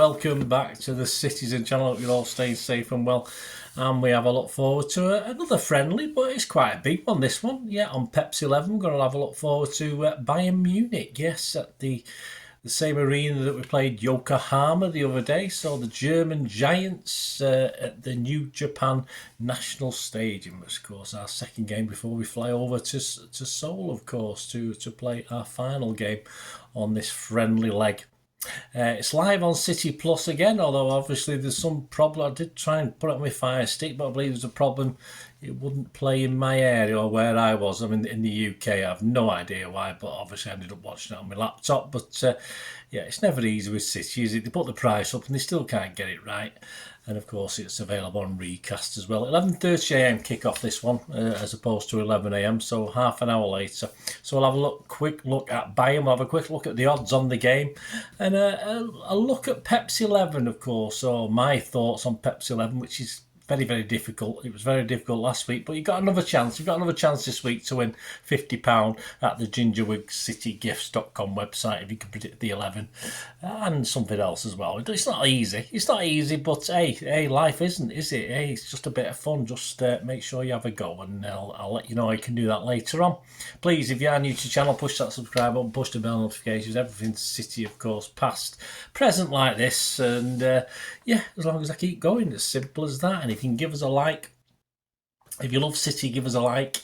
welcome back to the Citizen channel. Hope you're all staying safe and well. And we have a look forward to another friendly, but it's quite a big one, this one. Yeah, on Pepsi 11, we're going to have a look forward to Bayern Munich. Yes, at the same arena that we played Yokohama the other day. So the German Giants at the New Japan National Stadium, of course, our second game before we fly over to Seoul, of course, to play our final game on this friendly leg. It's live on City Plus again, although obviously there's some problem. I did try and put it on my Fire Stick, but I believe there's a problem. It wouldn't play in my area or where I was. I'm in the UK. I have no idea why, but obviously I ended up watching it on my laptop. But yeah, it's never easy with City, is it? They put the price up and they still can't get it right. And of course, it's available on Recast as well. 11:30 a.m. kick-off this one, as opposed to 11 a.m. So half an hour later. So we'll have a quick look at Bayern. We'll have a quick look at the odds on the game, and a look at Pepsi 11, of course. So my thoughts on Pepsi 11, which is very, very difficult. It was very difficult last week, but you've got another chance. You've got another chance this week to win £50 at the gingerwigcitygifts.com website if you can predict the 11 and something else as well. It's not easy. It's not easy, but hey, life isn't, is it? Hey, it's just a bit of fun. Just make sure you have a go, and I'll let you know you can do that later on. Please, if you are new to the channel, push that subscribe button, push the bell notifications. Everything's City, of course, past, present like this, and yeah, as long as I keep going, as simple as that. And if you can give us a like, if you love City, give us a like.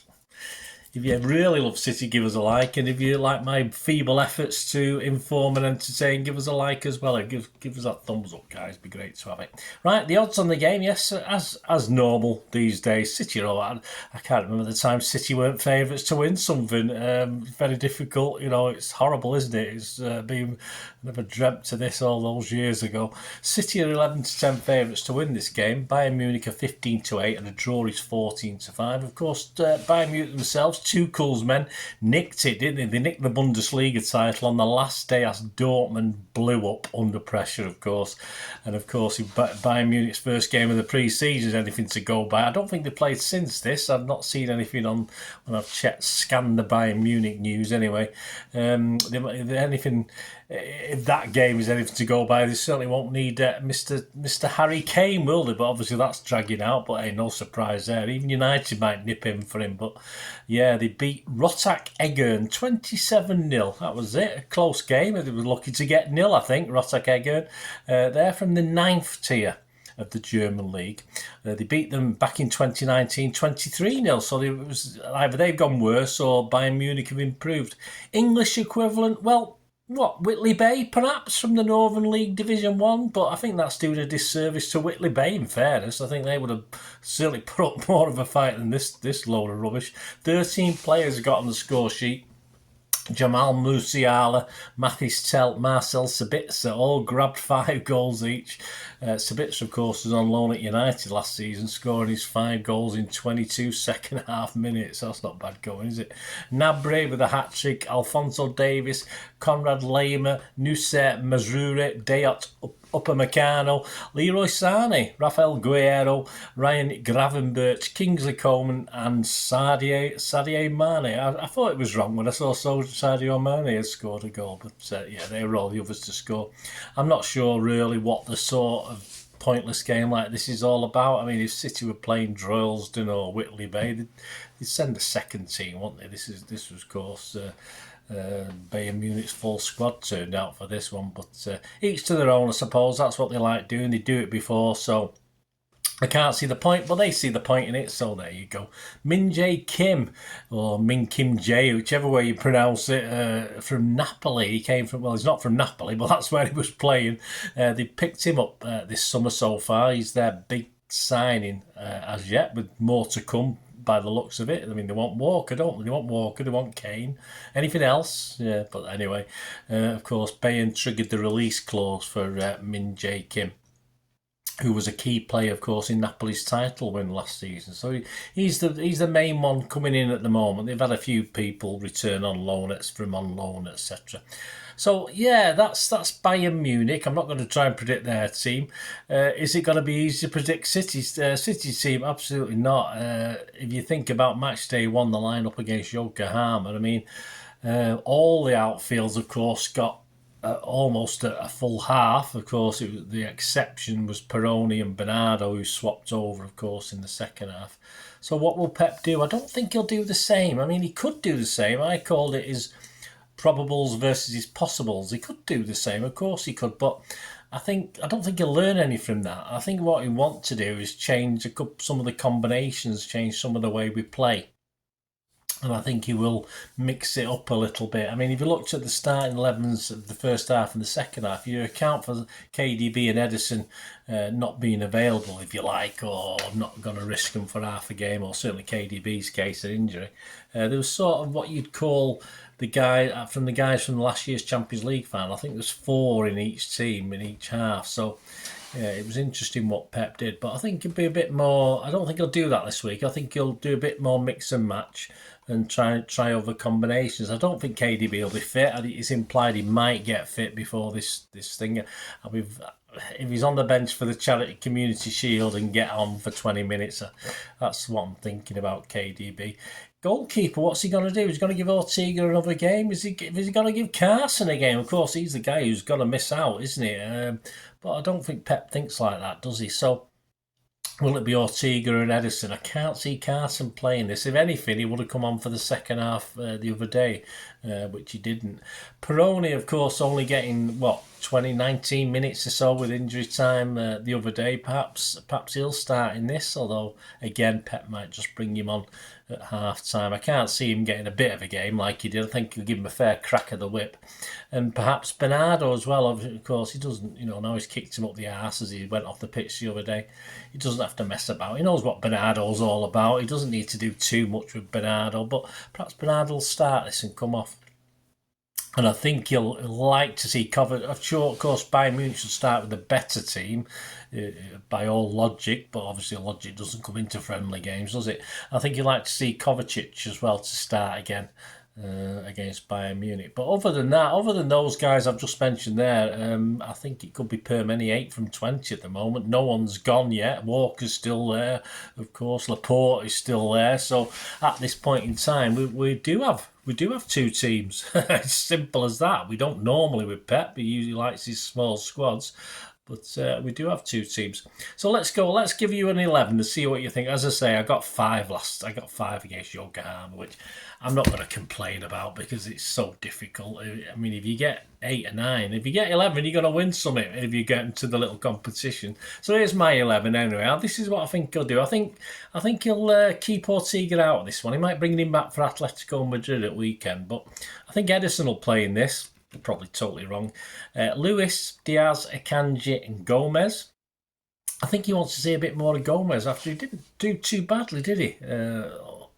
If you really love City, give us a like. And if you like my feeble efforts to inform and entertain, give us a like as well. And give us that thumbs up, guys. It'd be great to have it. Right, the odds on the game, yes, as normal these days. City, I can't remember the time City weren't favourites to win something. Very difficult. You know, it's horrible, isn't it? It's been, never dreamt of this all those years ago. City are 11 to 10 favourites to win this game. Bayern Munich are 15 to 8, and a draw is 14 to 5. Of course, Bayern Munich themselves, Tuchel's men, nicked it, didn't they? They nicked the Bundesliga title on the last day as Dortmund blew up under pressure, of course. And of course, Bayern Munich's first game of the pre-season is anything to go by. I don't think they've played since this. I've not seen anything on when I've scanned the Bayern Munich news anyway. If that game is anything to go by, they certainly won't need Mr. Harry Kane, will they? But obviously that's dragging out. But hey, no surprise there. Even United might nip in for him. But yeah, they beat Rotak Egern 27-0. That was it. A close game. They were lucky to get nil, I think, Rotak Egern. They're from the 9th tier of the German league. They beat them back in 2019 23-0. So either they've gone worse or Bayern Munich have improved. English equivalent, well, what, Whitley Bay, perhaps, from the Northern League Division 1, but I think that's doing a disservice to Whitley Bay, in fairness. I think they would have certainly put up more of a fight than this load of rubbish. 13 players got on the score sheet. Jamal Musiala, Mathis Tel, Marcel Sabitzer all grabbed 5 goals each. Sabitzer, of course, was on loan at United last season, scoring his 5 goals in 22 second half minutes. That's not bad going, is it? Gnabry with a hat-trick, Alphonso Davies, Conrad Laimer, Nusret Mazrouri, Dayot Upamecano, Leroy Sané, Rafael Guerrero, Ryan Gravenberch, Kingsley Coman and Sadio Mane. I thought it was wrong when I saw Sadio Mane had scored a goal, but yeah, they were all the others to score. I'm not sure really what the sort of pointless game like this is all about. I mean, if City were playing Droylsden or Whitley Bay, they'd send a second team, wouldn't they? This was, of course, Bayern Munich's full squad turned out for this one, but each to their own, I suppose. That's what they like doing. They do it before, so I can't see the point, but they see the point in it, so there you go. Min Jae Kim, or Min Kim Jae, whichever way you pronounce it, from Napoli. He came from, well, he's not from Napoli, but that's where he was playing. They picked him up this summer so far. He's their big signing as yet, with more to come by the looks of it. I mean, they want Walker, don't they? They want Walker, they want Kane. Anything else? Yeah, but anyway, of course, Bayern triggered the release clause for Min Jae Kim, who was a key player, of course, in Napoli's title win last season. So he's the main one coming in at the moment. They've had a few people return on loan, etc. So yeah, that's Bayern Munich. I'm not going to try and predict their team. Is it going to be easy to predict City's team? Absolutely not. If you think about match day 1, the lineup against Yokohama, I mean, all the outfields, of course, got almost a full half. Of course, the exception was Peroni and Bernardo, who swapped over, of course, in the second half. So what will Pep do? I don't think he'll do the same. I mean, he could do the same. I called it his probables versus his possibles. He could do the same, of course he could, but I don't think he'll learn any from that. I think what he wants to do is change some of the combinations, change some of the way we play. And I think he will mix it up a little bit. I mean, if you looked at the starting 11s of the first half and the second half, you account for KDB and Edison not being available, if you like, or not going to risk them for half a game, or certainly KDB's case of injury. There was sort of what you'd call the guys from last year's Champions League final. I think there's 4 in each team in each half. So yeah, it was interesting what Pep did, but I think it'd be a bit more. I don't think he'll do that this week. I think he'll do a bit more mix and match and try other combinations. I don't think KDB will be fit. It's implied he might get fit before this thing. If he's on the bench for the Charity Community Shield and get on for 20 minutes, that's what I'm thinking about KDB. Goalkeeper, what's he going to do? He's going to give Ortega another game? Is he going to give Carson a game? Of course, he's the guy who's going to miss out, isn't he? But I don't think Pep thinks like that, does he? So will it be Ortega and Edison? I can't see Carson playing this. If anything, he would have come on for the second half the other day, which he didn't. Peroni, of course, only getting, 19 minutes or so with injury time the other day. Perhaps he'll start in this, although, again, Pep might just bring him on at half-time. I can't see him getting a bit of a game like he did. I think he'll give him a fair crack of the whip. And perhaps Bernardo as well. Of course, he doesn't, now he's kicked him up the arse as he went off the pitch the other day. He doesn't have to mess about. He knows what Bernardo's all about. He doesn't need to do too much with Bernardo, but perhaps Bernardo will start this and come off. And I think he'll like to see covered. Of course, Bayern Munich should start with a better team by all logic, but obviously logic doesn't come into friendly games, does it? I think he'd like to see Kovacic as well to start again against Bayern Munich. But other than those guys I've just mentioned there, I think it could be Permeni 8 from 20 at the moment. No one's gone yet. Walker's still there, of course. Laporte is still there. So at this point in time, we do have 2 teams. It's simple as that. We don't normally with Pep. He usually likes his small squads. But we do have 2 teams. So let's go. Let's give you an 11 to see what you think. As I say, I got 5 against Yokohama, which I'm not going to complain about because it's so difficult. I mean, if you get 8 or 9, if you get 11, you're going to win something if you get into the little competition. So here's my 11 anyway. This is what I think he'll do. I think he'll keep Ortega out of this one. He might bring him back for Atletico Madrid at weekend, but I think Edison will play in this. Probably totally wrong. Luis, Diaz, Akanji and Gomez. I think he wants to see a bit more of Gomez after he didn't do too badly, did he?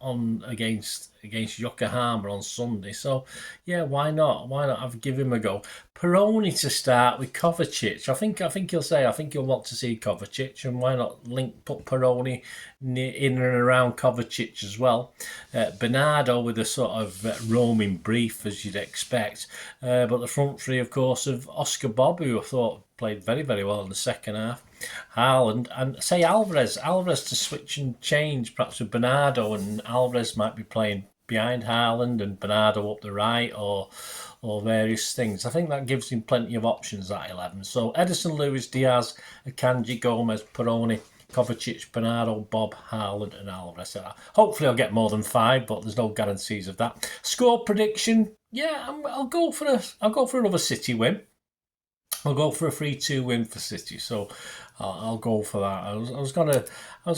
Against Yokohama on Sunday. So, yeah, why not? Why not give him a go? Peroni to start with Kovacic. I think he'll want to see Kovacic, and why not put Peroni in and around Kovacic as well. Bernardo with a sort of roaming brief, as you'd expect. But the front three, of course, of Oscar Bob, who I thought played very, very well in the second half. Haaland and say Alvarez to switch and change, perhaps with Bernardo, and Alvarez might be playing behind Haaland and Bernardo up the right, or various things. I think that gives him plenty of options, that 11. So Edison, Luis, Diaz, Akanji, Gomez, Peroni, Kovacic, Bernardo, Bob, Haaland and Alvarez. Hopefully I'll get more than 5, but there's no guarantees of that. Score prediction, yeah, I'll go for another City win. I'll go for a 3-2 win for City, so I'll go for that. I was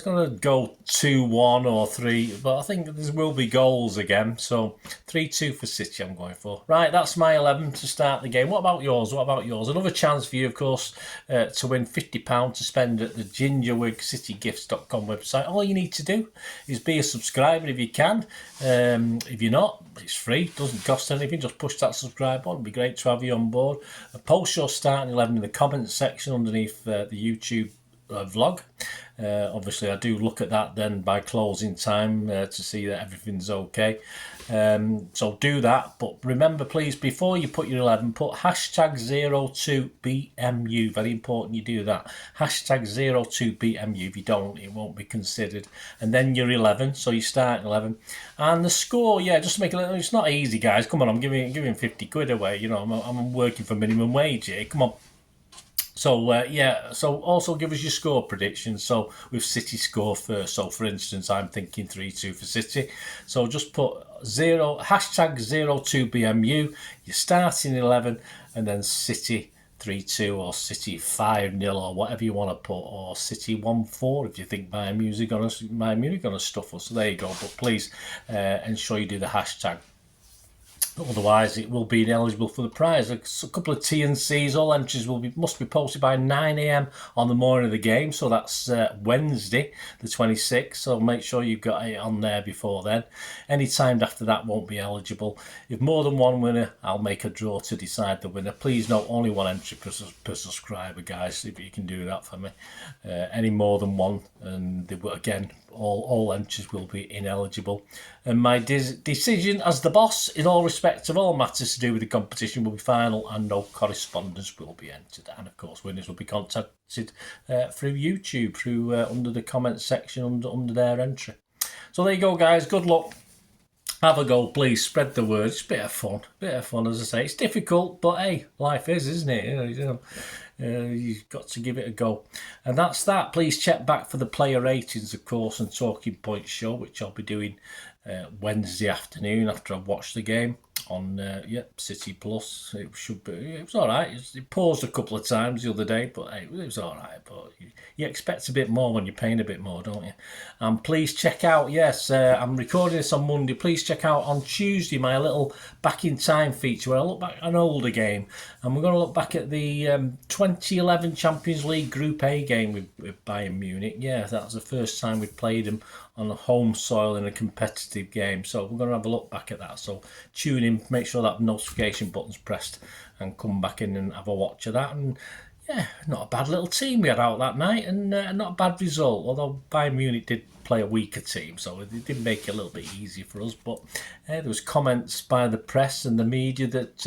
gonna go 2-1 or 3, but I think there will be goals again. So 3-2 for City. I'm going for. Right, that's my 11 to start the game. What about yours? Another chance for you, of course, to win £50 to spend at the GingerWigCityGifts.com website. All you need to do is be a subscriber if you can. If you're not, it's free. Doesn't cost anything. Just push that subscribe button. It'd be great to have you on board. Post your starting 11 in the comments section underneath the YouTube vlog. Obviously, I do look at that then by closing time to see that everything's okay. So do that, but remember, please, before you put your 11, put hashtag 02BMU. Very important you do that. Hashtag 02BMU. If you don't, it won't be considered. And then your 11, so you start 11. And the score, yeah, just to make it, it's not easy, guys. Come on, I'm giving 50 quid away. You know, I'm working for minimum wage here. Come on. So, yeah, so also give us your score predictions. So, with City score first. So, for instance, I'm thinking 3-2 for City. So, just put hashtag 02BMU, your starting 11, and then City 3-2 or City 5-0 or whatever you want to put, or City 1-4 if you think Bayern Munich gonna stuff us. So, there you go. But please ensure you do the hashtag. Otherwise, it will be ineligible for the prize. A couple of T&Cs, all entries must be posted by 9 a.m. on the morning of the game. So that's Wednesday, the 26th. So make sure you've got it on there before then. Any time after that won't be eligible. If more than one winner, I'll make a draw to decide the winner. Please note, only one entry per subscriber, guys, if you can do that for me. Any more than one, and again, all entries will be ineligible. And my decision as the boss, in all respects of all matters to do with the competition, will be final, and no correspondence will be entered. And of course, winners will be contacted through YouTube, through under the comments section under their entry. So there you go, guys. Good luck. Have a go, please. Spread the word. It's a bit of fun, as I say. It's difficult, but hey, life is, isn't it? You've got to give it a go. And that's that. Please check back for the player ratings, of course, and Talking Points show, which I'll be doing Wednesday afternoon after I've watched the game on City Plus. It was all right. It paused a couple of times the other day, but hey, it was all right. But you expect a bit more when you're paying a bit more, don't you? And please check out, I'm recording this on Monday. Please check out on Tuesday my little back in time feature where I look back at an older game, and we're going to look back at the 2011 Champions League Group A game with Bayern Munich. Yeah, that was the first time we played them on the home soil in a competitive game. So we're going to have a look back at that. So tune in, make sure that notification button's pressed, and come back in and have a watch of that. And yeah, not a bad little team we had out that night, and not a bad result, although Bayern Munich did play a weaker team, so it did make it a little bit easier for us. But there was comments by the press and the media that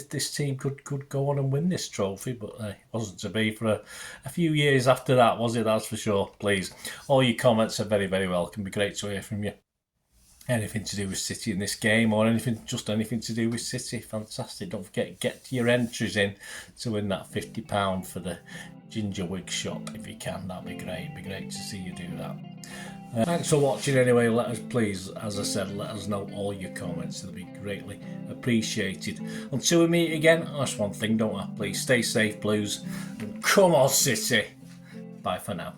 this team could go on and win this trophy, but it wasn't to be for a few years after that, was it? That's for sure. Please, all your comments are very, very welcome. It'd be great to hear from you. Anything to do with City in this game, or anything to do with City, fantastic. Don't forget, get your entries in to win that £50 for the Ginger Wig shop if you can. That'd be great. It'd be great to see you do that. Thanks for watching anyway. Let us, please, as I said, let us know all your comments. It'll be greatly appreciated. Until we meet again, that's one thing, don't I? Please stay safe, Blues. And come on, City. Bye for now.